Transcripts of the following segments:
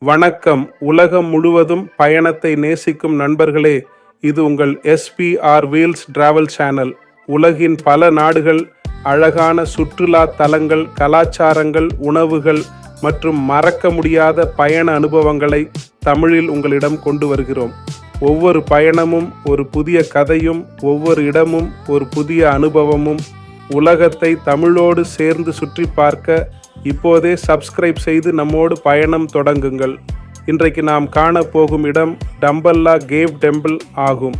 வணக்கம். உலகம் முழுவதும் பயணத்தை நேசிக்கும் நண்பர்களே, இது உங்கள் SPR வீல்ஸ் டிராவல் சேனல். உலகின் பல நாடுகள், அழகான சுற்றுலா தலங்கள், கலாச்சாரங்கள், உணவுகள் மற்றும் மறக்க முடியாத பயண அனுபவங்களை தமிழில் உங்களிடம் கொண்டு வருகிறோம். ஒவ்வொரு பயணமும் ஒரு புதிய கதையும், ஒவ்வொரு இடமும் ஒரு புதிய அனுபவமும். உலகத்தை தமிழோடு சேர்ந்து சுற்றி பார்க்க இப்போதே சப்ஸ்கிரைப் செய்து நம்மோடு பயணம் தொடங்குங்கள். இன்றைக்கு நாம் காண போகும் இடம் டம்பல்லா கேவ் டெம்பிள் ஆகும்.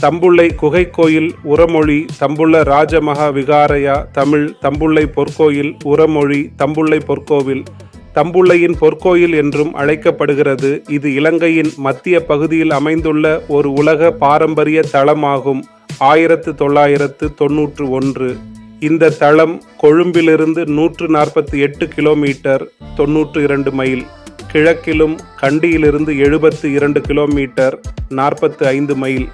தம்புள்ளை குகை கோயில் உரமொழி தம்புள்ள ராஜமகா விகாரையா. தமிழ் தம்புள்ளை பொற்கோயில், உரமொழி தம்புள்ளை பொற்கோவில். தம்புள்ளையின் பொற்கோயில் என்றும் அழைக்கப்படுகிறது. இது இலங்கையின் மத்திய பகுதியில் அமைந்துள்ள ஒரு உலக பாரம்பரிய தளமாகும். 1991. இந்த தளம் கொழும்பிலிருந்து 148 கிலோமீட்டர் 92 மைல் கிழக்கிலும், கண்டியிலிருந்து 72 கிலோமீட்டர் 45 மைல்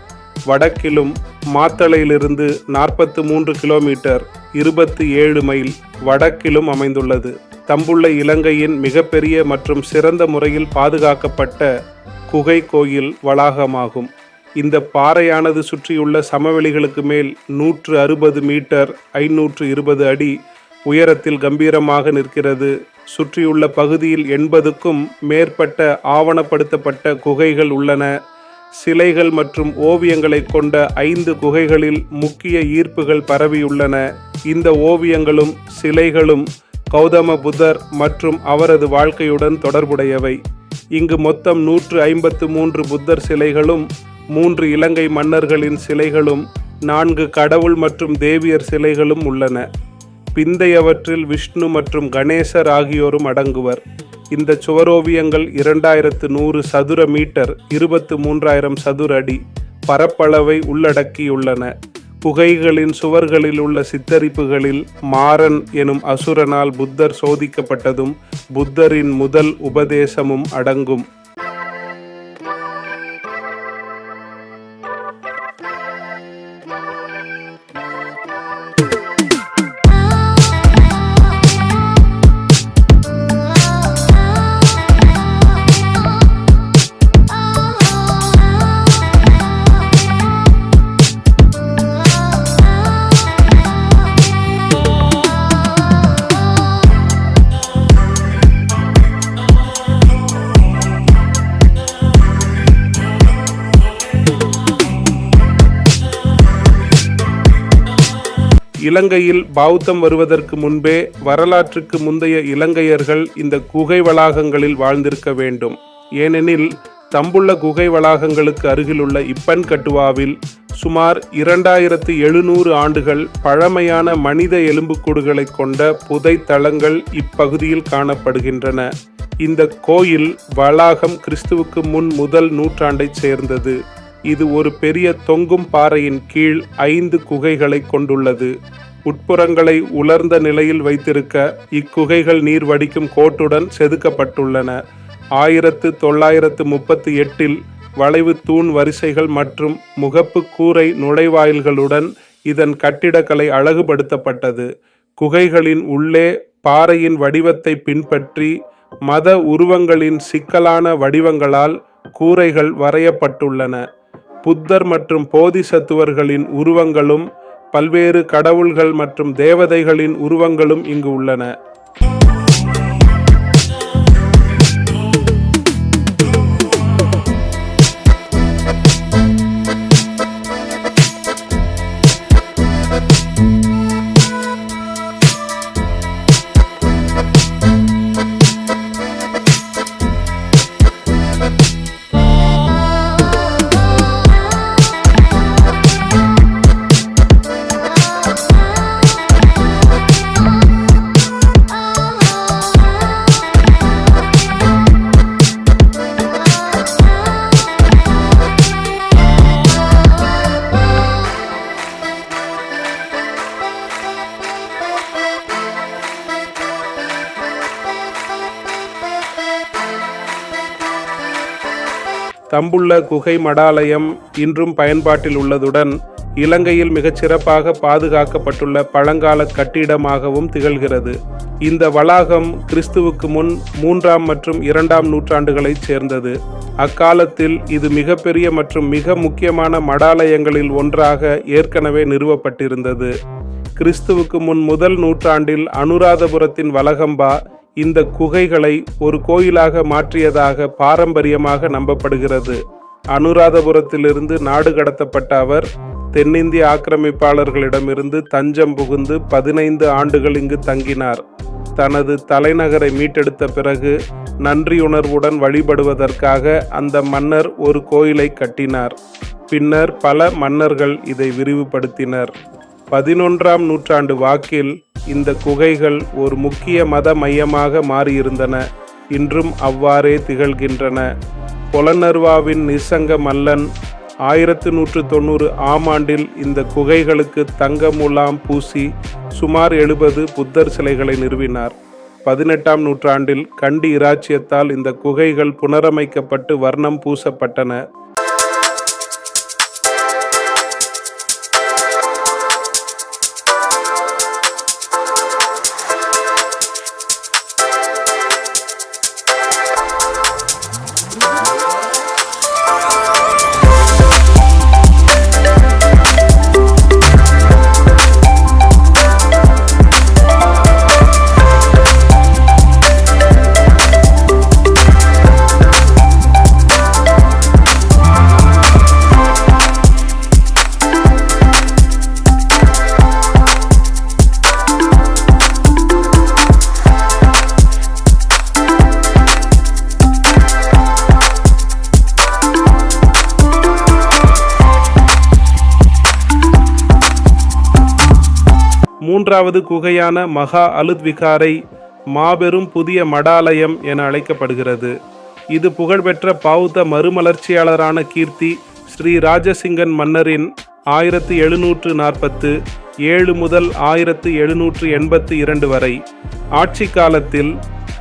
வடக்கிலும், மாத்தளையிலிருந்து 43 கிலோமீட்டர் 27 மைல் வடக்கிலும் அமைந்துள்ளது. தம்புள்ளை இலங்கையின் மிகப்பெரிய மற்றும் சிறந்த முறையில் பாதுகாக்கப்பட்ட குகை கோயில் வளாகமாகும். இந்த பாறையானது சுற்றியுள்ள சமவெளிகளுக்கு மேல் 160 மீட்டர் 520 அடி உயரத்தில் கம்பீரமாக நிற்கிறது. சுற்றியுள்ள பகுதியில் 80க்கும் மேற்பட்ட ஆவணப்படுத்தப்பட்ட குகைகள் உள்ளன. சிலைகள் மற்றும் ஓவியங்களை கொண்ட 5 குகைகளில் முக்கிய ஈர்ப்புகள் பரவியுள்ளன. இந்த ஓவியங்களும் சிலைகளும் கௌதம புத்தர் மற்றும் அவரது வாழ்க்கையுடன் தொடர்புடையவை. இங்கு மொத்தம் 153 புத்தர் சிலைகளும், 3 இலங்கை மன்னர்களின் சிலைகளும், 4 கடவுள் மற்றும் தேவியர் சிலைகளும் உள்ளன. பிந்தையவற்றில் விஷ்ணு மற்றும் கணேசர் ஆகியோரும் அடங்குவர். இந்த சுவரோவியங்கள் 2100 சதுர மீட்டர் 23,000 சதுர அடி பரப்பளவை உள்ளடக்கியுள்ளன. குகைகளின் சுவர்களில் உள்ள சித்தரிப்புகளில் மாறன் எனும் அசுரனால் புத்தர் சோதிக்கப்பட்டதும், புத்தரின் முதல் உபதேசமும் அடங்கும். இலங்கையில் பௌத்தம் வருவதற்கு முன்பே வரலாற்றுக்கு முந்தைய இலங்கையர்கள் இந்த குகை வளாகங்களில் வாழ்ந்திருக்க வேண்டும். ஏனெனில் தம்புள்ள குகை வளாகங்களுக்கு அருகிலுள்ள இப்பன்கட்டுவாவில் சுமார் 2700 ஆண்டுகள் பழமையான மனித எலும்புக்கூடுகளை கொண்ட புதை தளங்கள் இப்பகுதியில் காணப்படுகின்றன. இந்த கோயில் வளாகம் கிறிஸ்துவுக்கு முன் முதல் நூற்றாண்டைச் சேர்ந்தது. இது ஒரு பெரிய தொங்கும் பாறையின் கீழ் 5 குகைகளை கொண்டுள்ளது. உட்புறங்களை உலர்ந்த நிலையில் வைத்திருக்க இக்குகைகள் நீர் வடிக்கும் கோட்டுடன் செதுக்கப்பட்டுள்ளன. 1938 வளைவு தூண் வரிசைகள் மற்றும் முகப்பு கூரை நுழைவாயில்களுடன் இதன் கட்டிடக்கலை அழகுபடுத்தப்பட்டது. குகைகளின் உள்ளே பாறையின் வடிவத்தை பின்பற்றி மத உருவங்களின் சிக்கலான வடிவங்களால் கூரைகள் வரையப்பட்டுள்ளன. புத்தர் மற்றும் போதிசத்துவர்களின் உருவங்களும், பல்வேறு கடவுள்கள் மற்றும் தேவதைகளின் உருவங்களும் இங்கு உள்ளன. தம்புள்ள குகை மடாலயம் இன்றும் பயன்பாட்டில் உள்ளதுடன் இலங்கையில் மிகச் சிறப்பாக பாதுகாக்கப்பட்டுள்ள பழங்கால கட்டிடமாகவும் திகழ்கிறது. இந்த வளாகம் கிறிஸ்துவுக்கு முன் 3ஆம் மற்றும் 2ஆம் நூற்றாண்டுகளைச் சேர்ந்தது. அக்காலத்தில் இது மிகப்பெரிய மற்றும் மிக முக்கியமான மடாலயங்களில் ஒன்றாக ஏற்கனவே நிறுவப்பட்டிருந்தது. கிறிஸ்துவுக்கு முன் முதல் நூற்றாண்டில் அனுராதபுரத்தின் வலகம்பா இந்த குகைகளை ஒரு கோயிலாக மாற்றியதாக பாரம்பரியமாக நம்பப்படுகிறது. அனுராதபுரத்திலிருந்து நாடு கடத்தப்பட்ட அவர் தென்னிந்திய ஆக்கிரமிப்பாளர்களிடமிருந்து தஞ்சம் புகுந்து 15 ஆண்டுகள் இங்கு தங்கினார். தனது தலைநகரை மீட்டெடுத்த பிறகு நன்றியுணர்வுடன் வழிபடுவதற்காக அந்த மன்னர் ஒரு கோயிலை கட்டினார். பின்னர் பல மன்னர்கள் இதை விரிவுபடுத்தினர். 11ஆம் நூற்றாண்டு வாக்கில் இந்த குகைகள் ஒரு முக்கிய மத மையமாக மாறியிருந்தன. இன்றும் அவ்வாறே திகழ்கின்றன. பொலனர்வாவின் நிசங்க மல்லன் 1190 ஆம் ஆண்டில் இந்த குகைகளுக்கு தங்க முலாம் பூசி சுமார் 70 புத்தர் சிலைகளை நிறுவினார். 18ஆம் நூற்றாண்டில் கண்டி இராச்சியத்தால் இந்த குகைகள் புனரமைக்கப்பட்டு வர்ணம் பூசப்பட்டன. மூன்றாவது குகையான மகா அலுத்விகாரை மாபெரும் புதிய மடாலயம் என அழைக்கப்படுகிறது. இது புகழ்பெற்ற பௌத்த மறுமலர்ச்சியாளரான கீர்த்தி ஸ்ரீ ராஜசிங்கன் மன்னரின் 1747 முதல் 1782 வரை ஆட்சி காலத்தில்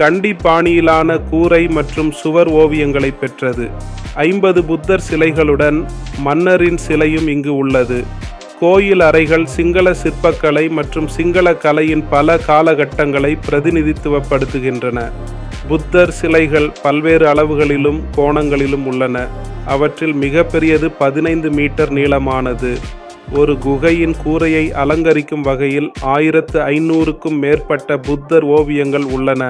கண்டி பாணியிலான கூரை மற்றும் சுவர் ஓவியங்களை பெற்றது. 50 புத்தர் சிலைகளுடன் மன்னரின் சிலையும் இங்கு உள்ளது. கோயில் அறைகள் சிங்கள சிற்பக்கலை மற்றும் சிங்கள கலையின் பல காலகட்டங்களை பிரதிநிதித்துவப்படுத்துகின்றன. புத்தர் சிலைகள் பல்வேறு அளவுகளிலும் கோணங்களிலும் உள்ளன. அவற்றில் மிகப்பெரியது 15 மீட்டர் நீளமானது. ஒரு குகையின் கூரையை அலங்கரிக்கும் வகையில் 1500க்கும் மேற்பட்ட புத்தர் ஓவியங்கள் உள்ளன.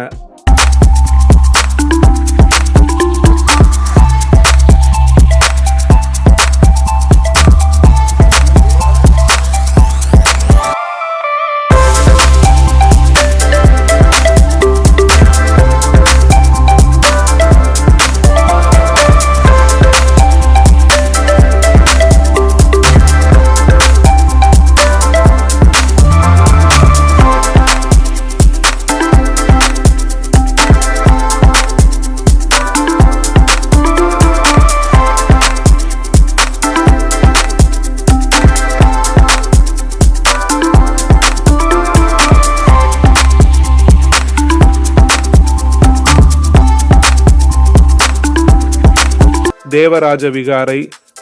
தேவராஜ விகாரை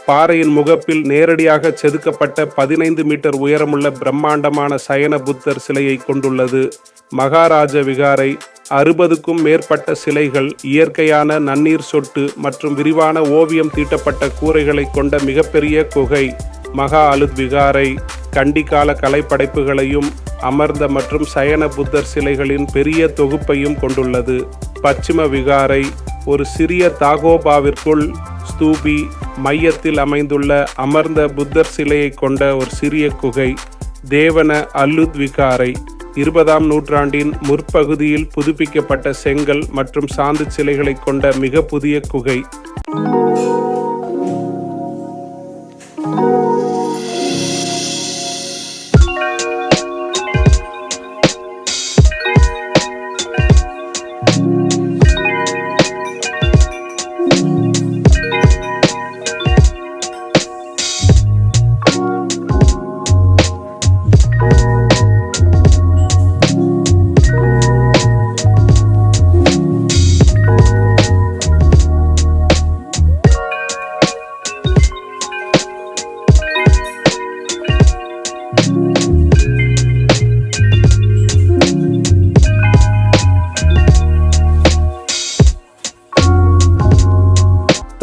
பாறையின் முகப்பில் நேரடியாக செதுக்கப்பட்ட 15 மீட்டர் உயரமுள்ள பிரம்மாண்டமான சயன புத்தர் சிலையை கொண்டுள்ளது. மகாராஜ விகாரை 60க்கும் மேற்பட்ட சிலைகள், இயற்கையான நன்னீர் சொட்டு மற்றும் விரிவான ஓவியம் தீட்டப்பட்ட கூரைகளை கொண்ட மிகப்பெரிய குகை. மகா அலுத் விகாரை கண்டிக்கால கலைப்படைப்புகளையும் அமர்ந்த மற்றும் சயன புத்தர் சிலைகளின் பெரிய தொகுப்பையும் கொண்டுள்ளது. பச்சிம விகாரை ஒரு சிறிய தாகோபாவிற்குள் ஸ்தூபி மையத்தில் அமைந்துள்ள அமர்ந்த புத்தர் சிலையை கொண்ட ஒரு சிறிய குகை. தேவன அல்லுத் விகாரை 20ஆம் நூற்றாண்டின் முற்பகுதியில் புதுப்பிக்கப்பட்ட செங்கல் மற்றும் சாந்து சிலைகளை கொண்ட மிக புதிய குகை.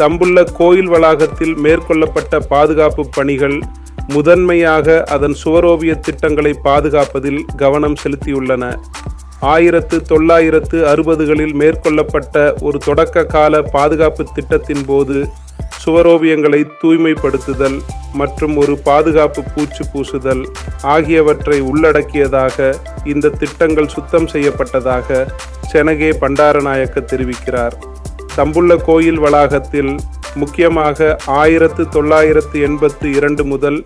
தம்புள்ள கோயில் வளாகத்தில் மேற்கொள்ளப்பட்ட பாதுகாப்பு பணிகள் முதன்மையாக அதன் சுவரோவிய திட்டங்களை பாதுகாப்பதில் கவனம் செலுத்தியுள்ளன. 1960களில் மேற்கொள்ளப்பட்ட ஒரு தொடக்க கால பாதுகாப்பு திட்டத்தின் போது சுவரோவியங்களை தூய்மைப்படுத்துதல் மற்றும் ஒரு பாதுகாப்பு பூச்சு பூசுதல் ஆகியவற்றை உள்ளடக்கியதாக இந்த திட்டங்கள் சுத்தம் செய்யப்பட்டதாக செனகே பண்டாரநாயக்க தெரிவிக்கிறார். தம்புள்ள கோயில் வளாகத்தில் முக்கியமாக 1982 முதல்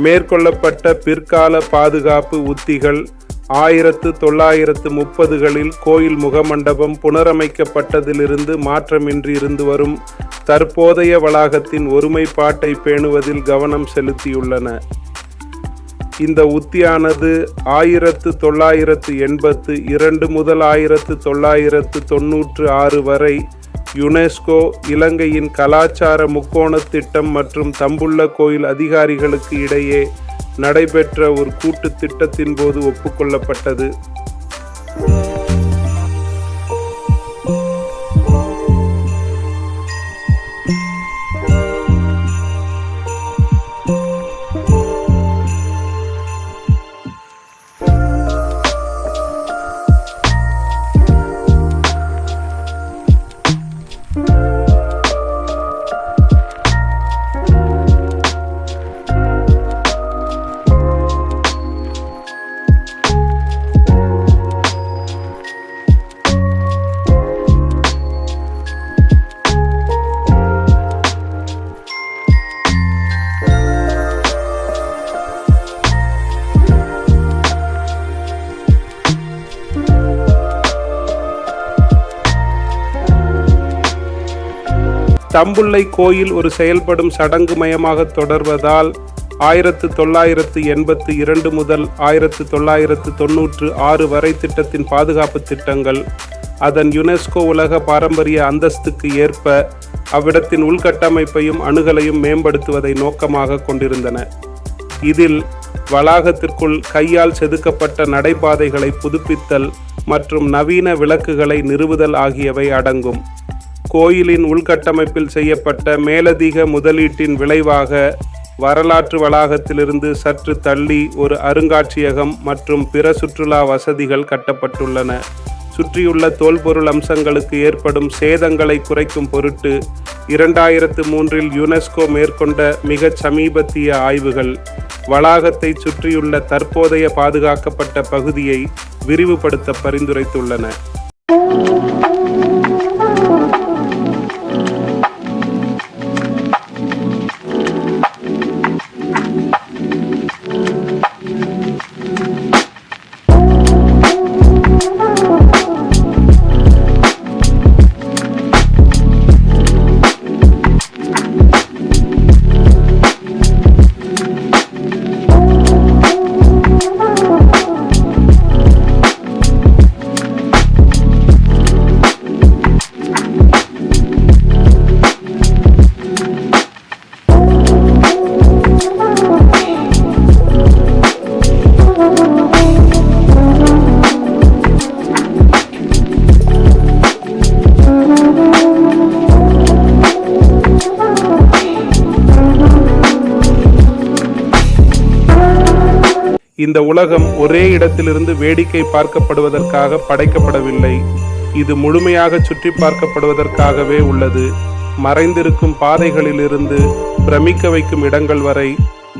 மேற்கொள்ளப்பட்ட பிற்கால பாதுகாப்பு உத்திகள் 1930களில் கோயில் முகமண்டபம் புனரமைக்கப்பட்டதிலிருந்து மாற்றமின்றி இருந்து வரும் தற்போதைய வளாகத்தின் ஒருமைப்பாட்டை பேணுவதில் கவனம் செலுத்தியுள்ளன. இந்த உத்தியானது 1982 முதல் 1996 வரை யுனெஸ்கோ இலங்கையின் கலாச்சார முக்கோண திட்டம் மற்றும் தம்புள்ள கோயில் அதிகாரிகளுக்கு இடையே நடைபெற்ற ஒரு கூட்டு திட்டத்தின் போது ஒப்புக்கொள்ளப்பட்டது. தம்புள்ளை கோயில் ஒரு செயல்படும் சடங்கு மயமாக தொடர்வதால் 1982 முதல் 1996 வரை திட்டத்தின் பாதுகாப்பு திட்டங்கள் அதன் யுனெஸ்கோ உலக பாரம்பரிய அந்தஸ்துக்கு ஏற்ப அவ்விடத்தின் உள்கட்டமைப்பையும் அணுகலையும் மேம்படுத்துவதை நோக்கமாக கொண்டிருந்தன. இதில் வளாகத்திற்குள் கையால் செதுக்கப்பட்ட நடைபாதைகளை புதுப்பித்தல் மற்றும் நவீன விளக்குகளை நிறுவுதல் ஆகியவை அடங்கும். கோயிலின் உள்கட்டமைப்பில் செய்யப்பட்ட மேலதிக முதலீட்டின் விளைவாக வரலாற்று வளாகத்திலிருந்து சற்று தள்ளி ஒரு அருங்காட்சியகம் மற்றும் பிற சுற்றுலா வசதிகள் கட்டப்பட்டுள்ளன. சுற்றியுள்ள தோல்பொருள் அம்சங்களுக்கு ஏற்படும் சேதங்களை குறைக்கும் பொருட்டு 2003 யுனெஸ்கோ மேற்கொண்ட மிகச் சமீபத்திய ஆய்வுகள் வளாகத்தை சுற்றியுள்ள தற்போதைய பாதுகாக்கப்பட்ட பகுதியை விரிவுபடுத்த பரிந்துரைத்துள்ளன. இந்த உலகம் ஒரே இடத்திலிருந்து வேடிக்கை பார்க்கப்படுவதற்காக படைக்கப்படவில்லை. இது முழுமையாக சுற்றி பார்க்கப்படுவதற்காகவே உள்ளது. மறைந்திருக்கும் பாதைகளிலிருந்து பிரமிக்க வைக்கும் இடங்கள் வரை,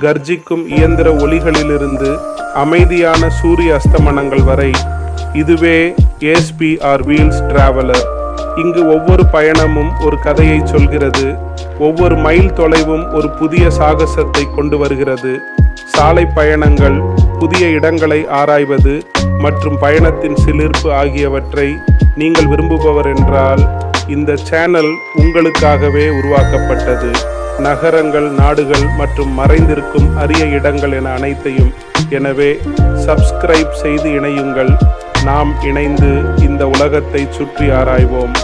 கர்ஜிக்கும் இயந்திர ஒளிகளிலிருந்து அமைதியான சூரிய அஸ்தமனங்கள் வரை, இதுவே எஸ்பிஆர் வீல்ஸ் டிராவலர். இங்கு ஒவ்வொரு பயணமும் ஒரு கதையை சொல்கிறது. ஒவ்வொரு மைல் தொலைவும் ஒரு புதிய சாகசத்தை கொண்டு வருகிறது. சாலை பயணங்கள், புதிய இடங்களை ஆராய்வது மற்றும் பயணத்தின் சிலிர்ப்பு ஆகியவற்றை நீங்கள் விரும்புபவர் என்றால் இந்த சேனல் உங்களுக்காகவே உருவாக்கப்பட்டது. நகரங்கள், நாடுகள் மற்றும் மறைந்திருக்கும் அரிய இடங்கள் என அனைத்தையும். எனவே சப்ஸ்கிரைப் செய்து இணையுங்கள். நாம் இணைந்து இந்த உலகத்தை சுற்றி ஆராய்வோம்.